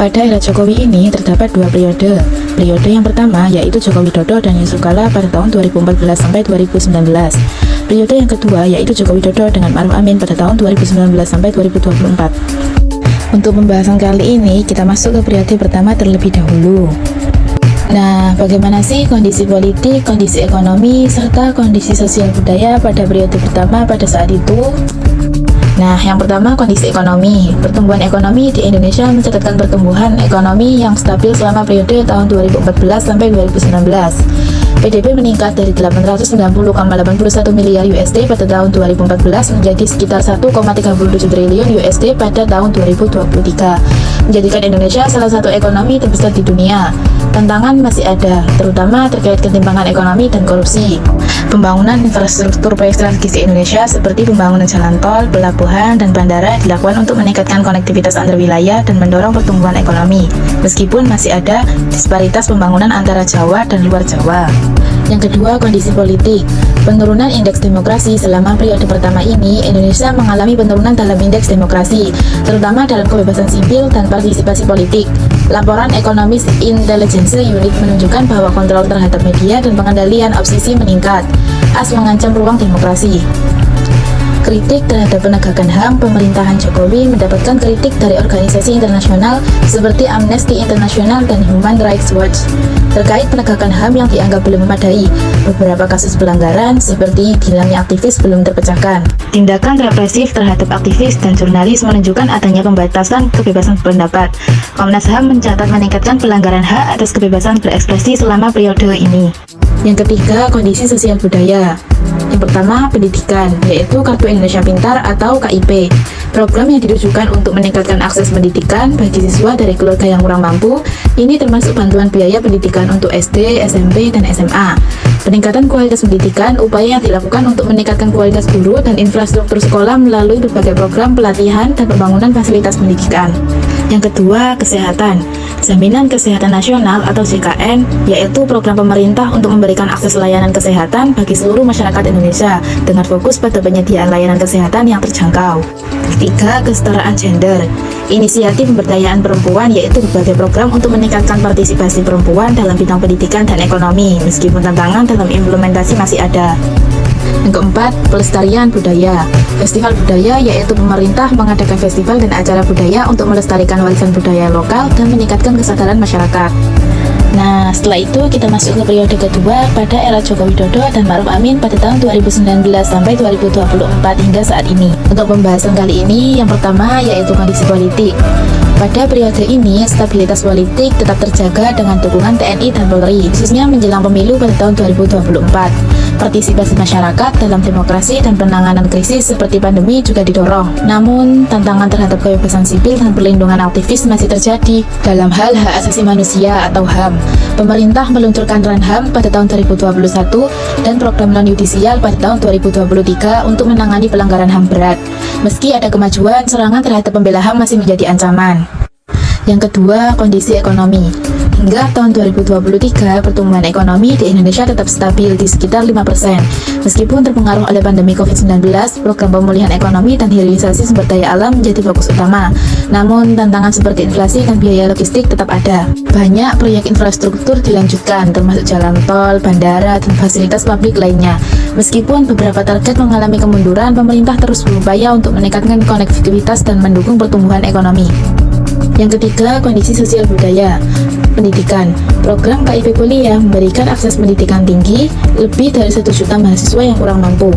Pada era Jokowi ini terdapat dua periode. Periode yang pertama yaitu Joko Widodo dan Yusuf Kala pada tahun 2014 sampai 2019. Periode yang kedua yaitu Joko Widodo dengan Ma'ruf Amin pada tahun 2019 sampai 2024. Untuk pembahasan kali ini kita masuk ke periode pertama terlebih dahulu. Nah, bagaimana sih kondisi politik, kondisi ekonomi, serta kondisi sosial budaya pada periode pertama pada saat itu? Nah, yang pertama kondisi ekonomi. Pertumbuhan ekonomi di Indonesia mencatatkan pertumbuhan ekonomi yang stabil selama periode tahun 2014 sampai 2019. PDB meningkat dari 890,81 miliar USD pada tahun 2014 menjadi sekitar 1,37 triliun USD pada tahun 2023, menjadikan Indonesia salah satu ekonomi terbesar di dunia. Tantangan masih ada, terutama terkait ketimpangan ekonomi dan korupsi. Pembangunan infrastruktur proyek strategis di Indonesia seperti pembangunan jalan tol, pelabuhan, dan bandara dilakukan untuk meningkatkan konektivitas antar wilayah dan mendorong pertumbuhan ekonomi, meskipun masih ada disparitas pembangunan antara Jawa dan luar Jawa. Yang kedua, kondisi politik. Penurunan indeks demokrasi. Selama periode pertama ini, Indonesia mengalami penurunan dalam indeks demokrasi, terutama dalam kebebasan sipil dan partisipasi politik. Laporan Economist Intelligence Unit menunjukkan bahwa kontrol terhadap media dan pengendalian oposisi meningkat. AS mengancam ruang demokrasi. Kritik terhadap penegakan HAM. Pemerintahan Jokowi mendapatkan kritik dari organisasi internasional seperti Amnesty International dan Human Rights Watch terkait penegakan HAM yang dianggap belum memadai. Beberapa kasus pelanggaran seperti hilangnya aktivis belum terpecahkan. Tindakan represif terhadap aktivis dan jurnalis menunjukkan adanya pembatasan kebebasan berpendapat. Komnas HAM mencatat meningkatkan pelanggaran hak atas kebebasan berekspresi selama periode ini. Yang ketiga, kondisi sosial budaya. Yang pertama, pendidikan, yaitu Kartu Indonesia Pintar atau KIP. Program yang ditujukan untuk meningkatkan akses pendidikan bagi siswa dari keluarga yang kurang mampu. Ini termasuk bantuan biaya pendidikan untuk SD, SMP, dan SMA. Peningkatan kualitas pendidikan, upaya yang dilakukan untuk meningkatkan kualitas guru dan infrastruktur sekolah melalui berbagai program pelatihan dan pembangunan fasilitas pendidikan. Yang kedua, kesehatan. Jaminan Kesehatan Nasional atau JKN, yaitu program pemerintah untuk memberikan akses layanan kesehatan bagi seluruh masyarakat Indonesia dengan fokus pada penyediaan layanan kesehatan yang terjangkau. Ketiga, kesetaraan gender. Inisiatif pemberdayaan perempuan, yaitu berbagai program untuk meningkatkan partisipasi perempuan dalam bidang pendidikan dan ekonomi, meskipun tantangan dalam implementasi masih ada. Yang keempat, pelestarian budaya. Festival budaya, yaitu pemerintah mengadakan festival dan acara budaya untuk melestarikan warisan budaya lokal dan meningkatkan kesadaran masyarakat. Nah, setelah itu kita masuk ke periode kedua pada era Joko Widodo dan Ma'ruf Amin pada tahun 2019 sampai 2024 hingga saat ini. Untuk pembahasan kali ini, yang pertama yaitu kondisi politik. Pada periode ini, stabilitas politik tetap terjaga dengan dukungan TNI dan Polri, khususnya menjelang pemilu pada tahun 2024. Partisipasi masyarakat dalam demokrasi dan penanganan krisis seperti pandemi juga didorong. Namun, tantangan terhadap kebebasan sipil dan perlindungan aktivis masih terjadi. Dalam hal hak asasi manusia atau HAM, pemerintah meluncurkan RAN-HAM pada tahun 2021 dan program non-yudisial pada tahun 2023 untuk menangani pelanggaran HAM berat. Meski ada kemajuan, serangan terhadap pembela HAM masih menjadi ancaman. Yang kedua, kondisi ekonomi. Hingga tahun 2023, pertumbuhan ekonomi di Indonesia tetap stabil di sekitar 5%. Meskipun terpengaruh oleh pandemi COVID-19, program pemulihan ekonomi dan hilirisasi sumber daya alam menjadi fokus utama. Namun, tantangan seperti inflasi dan biaya logistik tetap ada. Banyak proyek infrastruktur dilanjutkan, termasuk jalan tol, bandara, dan fasilitas publik lainnya. Meskipun beberapa target mengalami kemunduran, pemerintah terus berupaya untuk meningkatkan konektivitas dan mendukung pertumbuhan ekonomi. Yang ketiga, kondisi sosial budaya. Pendidikan. Program KIP Kuliah memberikan akses pendidikan tinggi lebih dari 1 juta mahasiswa yang kurang mampu.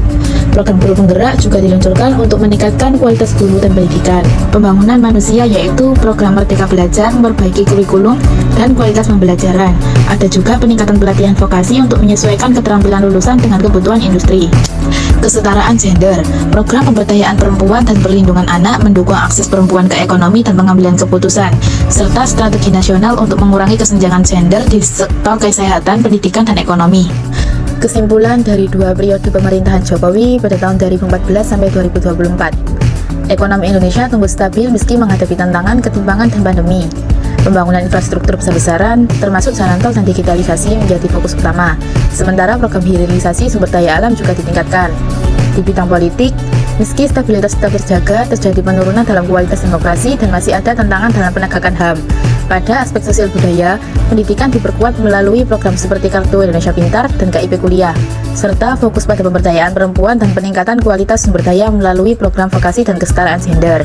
Program guru penggerak juga diluncurkan untuk meningkatkan kualitas guru dan pendidikan. Pembangunan manusia, yaitu program Merdeka Belajar memperbaiki kurikulum dan kualitas pembelajaran. Ada juga peningkatan pelatihan vokasi untuk menyesuaikan keterampilan lulusan dengan kebutuhan industri. Kesetaraan gender. Program pemberdayaan perempuan dan perlindungan anak mendukung akses perempuan ke ekonomi dan pengambilan keputusan, serta strategi nasional untuk mengurangi kesenjangan gender di sektor kesehatan, pendidikan, dan ekonomi. Kesimpulan dari dua periode pemerintahan Jokowi pada tahun 2014 sampai 2024. Ekonomi Indonesia tumbuh stabil meski menghadapi tantangan, ketimpangan, dan pandemi. Pembangunan infrastruktur besar-besaran, termasuk jalan tol dan digitalisasi menjadi fokus utama. Sementara program hilirisasi sumber daya alam juga ditingkatkan. Di bidang politik, meski stabilitas tetap terjaga, terjadi penurunan dalam kualitas demokrasi dan masih ada tantangan dalam penegakan HAM. Pada aspek sosial budaya, pendidikan diperkuat melalui program seperti Kartu Indonesia Pintar dan KIP Kuliah, serta fokus pada pemberdayaan perempuan dan peningkatan kualitas sumber daya melalui program vokasi dan kesetaraan gender.